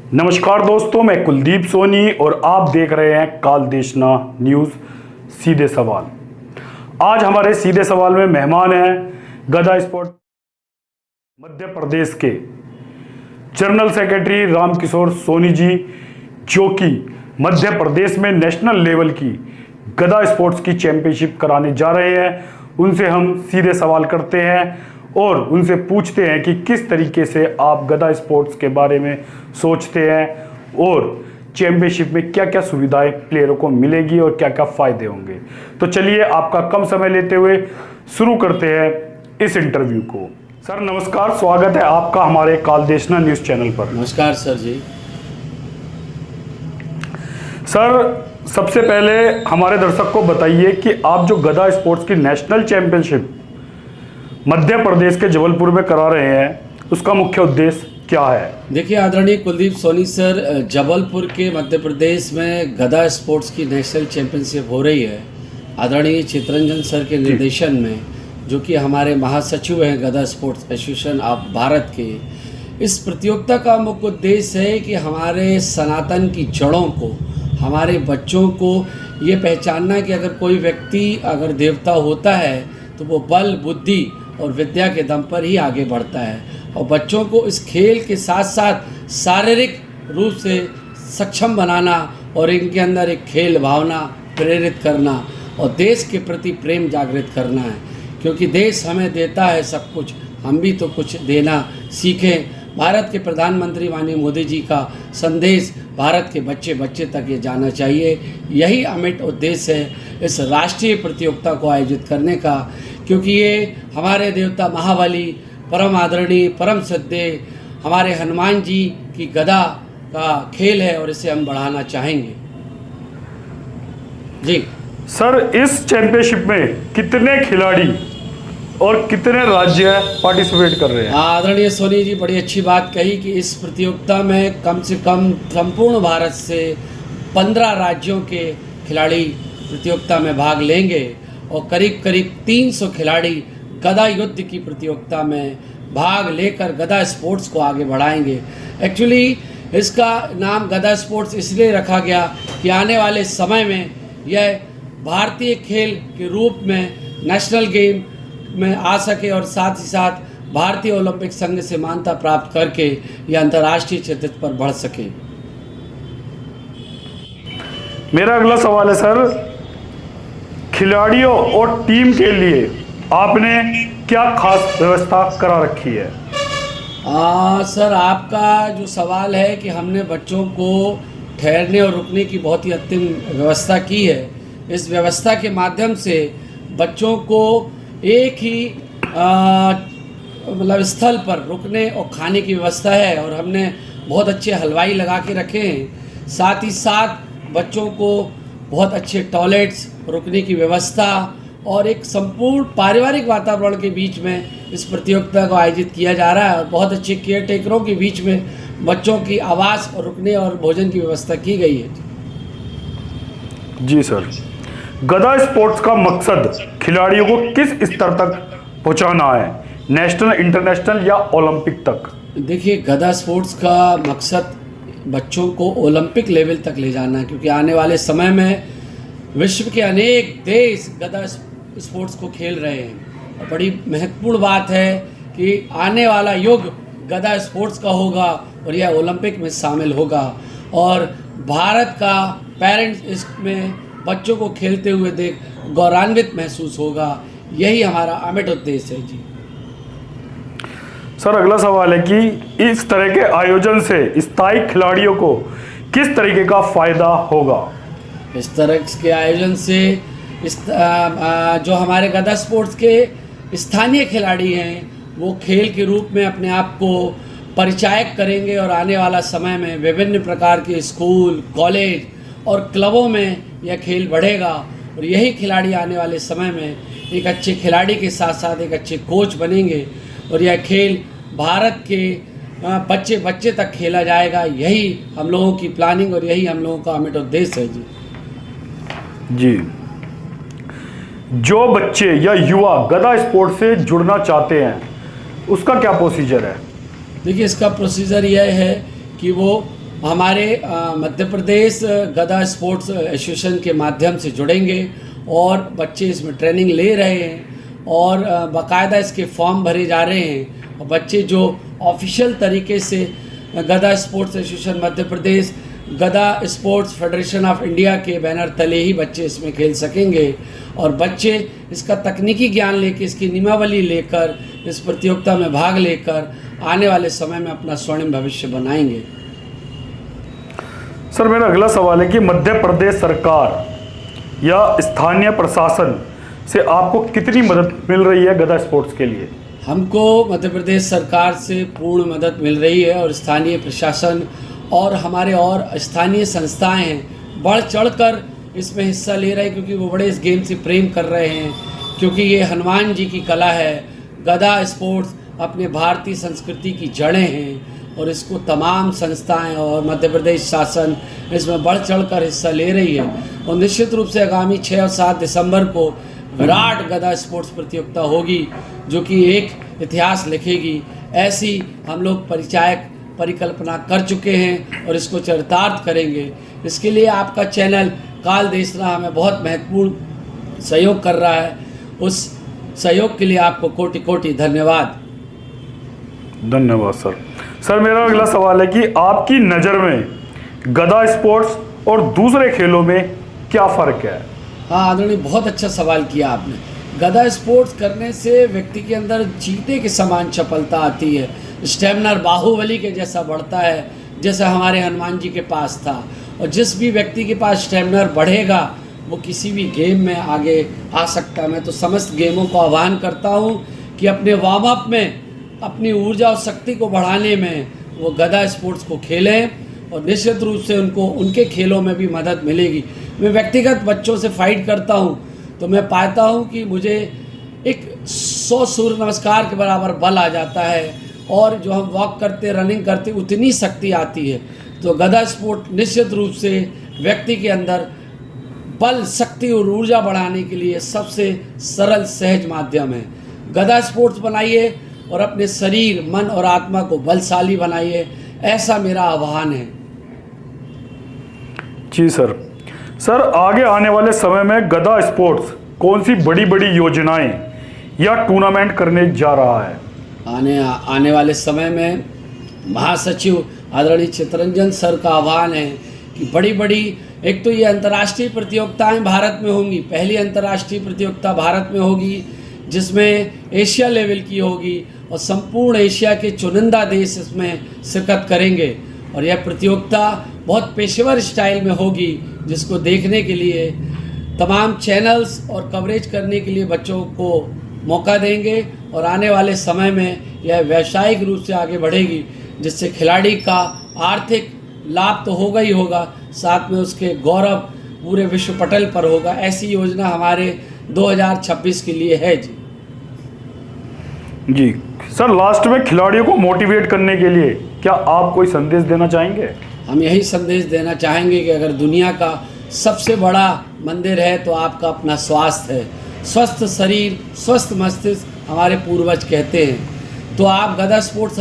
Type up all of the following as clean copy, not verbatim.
नमस्कार दोस्तों, मैं कुलदीप सोनी और आप देख रहे हैं काल देशना न्यूज़ सीधे सवाल। आज हमारे सीधे सवाल में मेहमान हैं गदा स्पोर्ट मध्य प्रदेश के जनरल सेक्रेटरी रामकिशोर सोनी जी, जो कि मध्य प्रदेश में नेशनल लेवल की गदा स्पोर्ट्स की चैंपियनशिप कराने जा रहे हैं। उनसे हम सीधे सवाल करते हैं और उनसे पूछते हैं कि किस तरीके से आप गदा स्पोर्ट्स के बारे में सोचते हैं और चैंपियनशिप में क्या क्या सुविधाएं प्लेयरों को मिलेगी और क्या क्या फ़ायदे होंगे। तो चलिए आपका कम समय लेते हुए शुरू करते हैं इस इंटरव्यू को। सर नमस्कार, स्वागत है आपका हमारे काल देशना न्यूज़ चैनल पर। नमस्कार सर जी। सर सबसे पहले हमारे दर्शक को बताइए कि आप जो गदा स्पोर्ट्स की नेशनल चैंपियनशिप मध्य प्रदेश के जबलपुर में करा रहे हैं, उसका मुख्य उद्देश्य क्या है? देखिए आदरणीय कुलदीप सोनी सर, जबलपुर के मध्य प्रदेश में गदा स्पोर्ट्स की नेशनल चैंपियनशिप हो रही है। आदरणीय चितरंजन सर के निर्देशन में, जो कि हमारे महासचिव हैं गदा स्पोर्ट्स एसोसिएशन ऑफ भारत के, इस प्रतियोगिता का मुख्य उद्देश्य है कि हमारे सनातन की जड़ों को, हमारे बच्चों को ये पहचानना कि अगर कोई व्यक्ति अगर देवता होता है तो वो बल, बुद्धि और विद्या के दम पर ही आगे बढ़ता है। और बच्चों को इस खेल के साथ साथ शारीरिक रूप से सक्षम बनाना और इनके अंदर एक खेल भावना प्रेरित करना और देश के प्रति प्रेम जागृत करना है। क्योंकि देश हमें देता है सब कुछ, हम भी तो कुछ देना सीखें। भारत के प्रधानमंत्री माननीय मोदी जी का संदेश भारत के बच्चे बच्चे तक ये जाना चाहिए। यही अमिट उद्देश्य है इस राष्ट्रीय प्रतियोगिता को आयोजित करने का, क्योंकि ये हमारे देवता महाबली, परम आदरणीय, परम श्रद्धे हमारे हनुमान जी की गदा का खेल है और इसे हम बढ़ाना चाहेंगे। जी सर, इस चैंपियनशिप में कितने खिलाड़ी और कितने राज्य पार्टिसिपेट कर रहे हैं? आदरणीय सोनी जी, बड़ी अच्छी बात कही कि इस प्रतियोगिता में कम से कम संपूर्ण भारत से 15 राज्यों के खिलाड़ी प्रतियोगिता में भाग लेंगे और करीब करीब 300 खिलाड़ी गदा युद्ध की प्रतियोगिता में भाग लेकर गदा स्पोर्ट्स को आगे बढ़ाएंगे। एक्चुअली इसका नाम गदा स्पोर्ट्स इसलिए रखा गया कि आने वाले समय में यह भारतीय खेल के रूप में नेशनल गेम में आ सके और साथ ही साथ भारतीय ओलंपिक संघ से मान्यता प्राप्त करके यह अंतर्राष्ट्रीय क्षेत्र पर बढ़ सके। मेरा अगला सवाल है सर, खिलाड़ियों और टीम के लिए आपने क्या खास व्यवस्था करा रखी है? सर, आपका जो सवाल है कि हमने बच्चों को ठहरने और रुकने की बहुत ही अंतिम व्यवस्था की है। इस व्यवस्था के माध्यम से बच्चों को एक ही मतलब स्थल पर रुकने और खाने की व्यवस्था है और हमने बहुत अच्छे हलवाई लगा के रखे हैं। साथ ही साथ बच्चों को बहुत अच्छे टॉयलेट्स, रुकने की व्यवस्था और एक संपूर्ण पारिवारिक वातावरण के बीच में इस प्रतियोगिता को आयोजित किया जा रहा है और बहुत अच्छे केयर टेकरों के बीच में बच्चों की आवास और रुकने और भोजन की व्यवस्था की गई है। जी सर, गदा स्पोर्ट्स का मकसद खिलाड़ियों को किस स्तर तक पहुंचाना है, नेशनल, इंटरनेशनल या ओलंपिक तक? देखिए, गदा स्पोर्ट्स का मकसद बच्चों को ओलंपिक लेवल तक ले जाना है, क्योंकि आने वाले समय में विश्व के अनेक देश गदा स्पोर्ट्स को खेल रहे हैं। और बड़ी महत्वपूर्ण बात है कि आने वाला युग गदा स्पोर्ट्स का होगा और यह ओलंपिक में शामिल होगा और भारत का पेरेंट्स इसमें बच्चों को खेलते हुए देख गौरवान्वित महसूस होगा। यही हमारा अमिट उद्देश्य है। जी सर, अगला सवाल है कि इस तरह के आयोजन से स्थायी खिलाड़ियों को किस तरीके का फायदा होगा? इस तरह के आयोजन से जो हमारे गदा स्पोर्ट्स के स्थानीय खिलाड़ी हैं वो खेल के रूप में अपने आप को परिचायक करेंगे और आने वाला समय में विभिन्न प्रकार के स्कूल, कॉलेज और क्लबों में यह खेल बढ़ेगा और यही खिलाड़ी आने वाले समय में एक अच्छे खिलाड़ी के साथ साथ एक अच्छे कोच बनेंगे और यह खेल भारत के बच्चे बच्चे तक खेला जाएगा। यही हम लोगों की प्लानिंग और यही हम लोगों का अमिट उद्देश्य है। जी, जो बच्चे या युवा गदा स्पोर्ट्स से जुड़ना चाहते हैं उसका क्या प्रोसीजर है? देखिए, इसका प्रोसीजर यह है कि वो हमारे मध्य प्रदेश गदा स्पोर्ट्स एसोसिएशन के माध्यम से जुड़ेंगे और बच्चे इसमें ट्रेनिंग ले रहे हैं और बाकायदा इसके फॉर्म भरे जा रहे हैं और बच्चे जो ऑफिशियल तरीके से गदा स्पोर्ट्स एसोसिएशन मध्य प्रदेश गदा स्पोर्ट्स फेडरेशन ऑफ इंडिया के बैनर तले ही बच्चे इसमें खेल सकेंगे और बच्चे इसका तकनीकी ज्ञान लेकर इसकी नियमावली लेकर इस प्रतियोगिता में भाग लेकर आने वाले समय में अपना स्वर्णिम भविष्य बनाएंगे। सर मेरा अगला सवाल है कि मध्य प्रदेश सरकार या स्थानीय प्रशासन से आपको कितनी मदद मिल रही है गदा स्पोर्ट्स के लिए? हमको मध्य प्रदेश सरकार से पूर्ण मदद मिल रही है और स्थानीय प्रशासन और हमारे और स्थानीय संस्थाएं हैं बढ़ चढ़कर इसमें हिस्सा ले रहे हैं क्योंकि वो बड़े इस गेम से प्रेम कर रहे हैं क्योंकि ये हनुमान जी की कला है। गदा स्पोर्ट्स अपने भारतीय संस्कृति की जड़ें हैं और इसको तमाम संस्थाएं और मध्य प्रदेश शासन इसमें बढ़ चढ़कर हिस्सा ले रही है और निश्चित रूप से आगामी 6 और 7 दिसंबर को विराट गदा स्पोर्ट्स प्रतियोगिता होगी जो कि एक इतिहास लिखेगी। ऐसी हम लोग परिकल्पना कर चुके हैं और इसको चरितार्थ करेंगे। इसके लिए आपका चैनल काल देशना हमें बहुत महत्वपूर्ण सहयोग कर रहा है। उस सहयोग के लिए आपको कोटि कोटि धन्यवाद। धन्यवाद सर। सर मेरा अगला सवाल है कि आपकी नज़र में गदा स्पोर्ट्स और दूसरे खेलों में क्या फ़र्क है? हाँ आदरणीय, बहुत अच्छा सवाल किया आपने। गदा स्पोर्ट्स करने से व्यक्ति के अंदर चीते के समान चपलता आती है, स्टेमिना बाहुबली के जैसा बढ़ता है जैसा हमारे हनुमान जी के पास था और जिस भी व्यक्ति के पास स्टेमिना बढ़ेगा वो किसी भी गेम में आगे आ सकता है। मैं तो समस्त गेमों को आह्वान करता हूँ कि अपने वार्म अप में अपनी ऊर्जा और शक्ति को बढ़ाने में वो गदा स्पोर्ट्स को खेलें और निश्चित रूप से उनको उनके खेलों में भी मदद मिलेगी। मैं व्यक्तिगत बच्चों से फाइट करता हूँ तो मैं पाता हूँ कि मुझे एक 100 सूर्य नमस्कार के बराबर बल आ जाता है और जो हम वॉक करते रनिंग करते उतनी शक्ति आती है। तो गदा स्पोर्ट निश्चित रूप से व्यक्ति के अंदर बल, शक्ति और ऊर्जा बढ़ाने के लिए सबसे सरल सहज माध्यम है। गदा स्पोर्ट्स बनाइए और अपने शरीर, मन और आत्मा को बलशाली बनाइए, ऐसा मेरा आह्वान है। जी सर। सर आगे आने वाले समय में गदा स्पोर्ट्स कौन सी बड़ी बड़ी योजनाएं या टूर्नामेंट करने जा रहा है? आने वाले समय में महासचिव आदरणीय चितरंजन सर का आह्वान है कि बड़ी बड़ी, एक तो ये अंतर्राष्ट्रीय प्रतियोगिताएं भारत में होंगी। पहली अंतर्राष्ट्रीय प्रतियोगिता भारत में होगी जिसमें एशिया लेवल की होगी और संपूर्ण एशिया के चुनिंदा देश इसमें शिरकत करेंगे और यह प्रतियोगिता बहुत पेशेवर स्टाइल में होगी जिसको देखने के लिए तमाम चैनल्स और कवरेज करने के लिए बच्चों को मौका देंगे और आने वाले समय में यह व्यावसायिक रूप से आगे बढ़ेगी जिससे खिलाड़ी का आर्थिक लाभ तो होगा ही होगा, साथ में उसके गौरव पूरे विश्व पटल पर होगा। ऐसी योजना हमारे 2026 के लिए है। जी सर, लास्ट में खिलाड़ियों को मोटिवेट करने के लिए क्या आप कोई संदेश देना चाहेंगे? हम यही संदेश देना चाहेंगे कि अगर दुनिया का सबसे बड़ा मंदिर है तो आपका अपना स्वास्थ्य है। स्वस्थ शरीर, स्वस्थ मस्तिष्क हमारे पूर्वज कहते हैं। तो आप गदा स्पोर्ट्स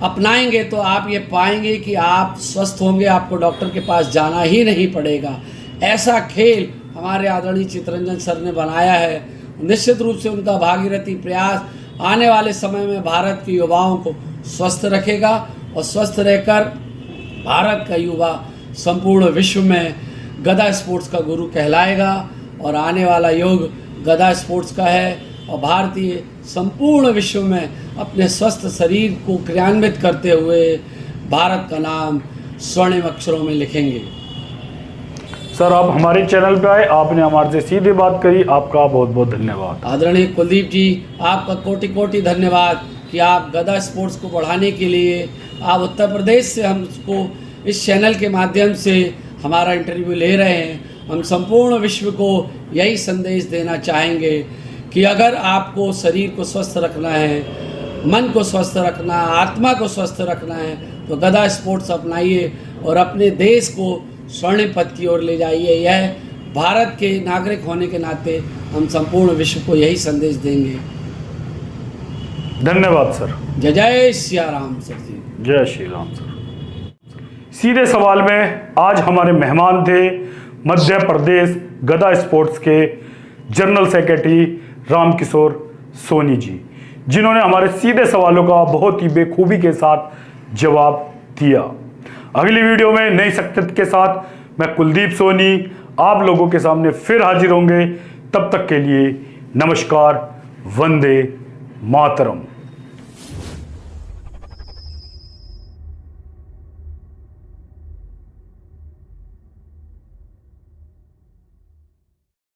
अपनाएंगे तो आप ये पाएंगे कि आप स्वस्थ होंगे, आपको डॉक्टर के पास जाना ही नहीं पड़ेगा। ऐसा खेल हमारे आदरणीय चितरंजन सर ने बनाया है। निश्चित रूप से उनका भागीरथी प्रयास आने वाले समय में भारत के युवाओं को स्वस्थ रखेगा और स्वस्थ रहकर भारत का युवा संपूर्ण विश्व में गदा स्पोर्ट्स का गुरु कहलाएगा और आने वाला युग गदा स्पोर्ट्स का है और भारतीय संपूर्ण विश्व में अपने स्वस्थ शरीर को क्रियान्वित करते हुए भारत का नाम स्वर्णिम अक्षरों में लिखेंगे। सर आप हमारे चैनल पे आए, आपने हमारे से सीधे बात करी, आपका बहुत बहुत धन्यवाद। आदरणीय कुलदीप जी, आपका कोटि कोटि धन्यवाद कि आप गदा स्पोर्ट्स को बढ़ाने के लिए आप उत्तर प्रदेश से हमको इस चैनल के माध्यम से हमारा इंटरव्यू ले रहे हैं। हम संपूर्ण विश्व को यही संदेश देना चाहेंगे कि अगर आपको शरीर को स्वस्थ रखना है, मन को स्वस्थ रखना है, आत्मा को स्वस्थ रखना है तो गदा स्पोर्ट्स अपनाइए और अपने देश को स्वर्णिम पथ की ओर ले जाइए। यह भारत के नागरिक होने के नाते हम संपूर्ण विश्व को यही संदेश देंगे। धन्यवाद सर। जय जय श्री राम सर जी। जय श्री राम सर। सीधे सवाल में आज हमारे मेहमान थे मध्य प्रदेश गदा स्पोर्ट्स के जनरल सेक्रेटरी रामकिशोर सोनी जी, जिन्होंने हमारे सीधे सवालों का बहुत ही बेखूबी के साथ जवाब दिया। अगली वीडियो में नई शख्सियत के साथ मैं कुलदीप सोनी आप लोगों के सामने फिर हाजिर होंगे। तब तक के लिए नमस्कार, वंदे मातरम।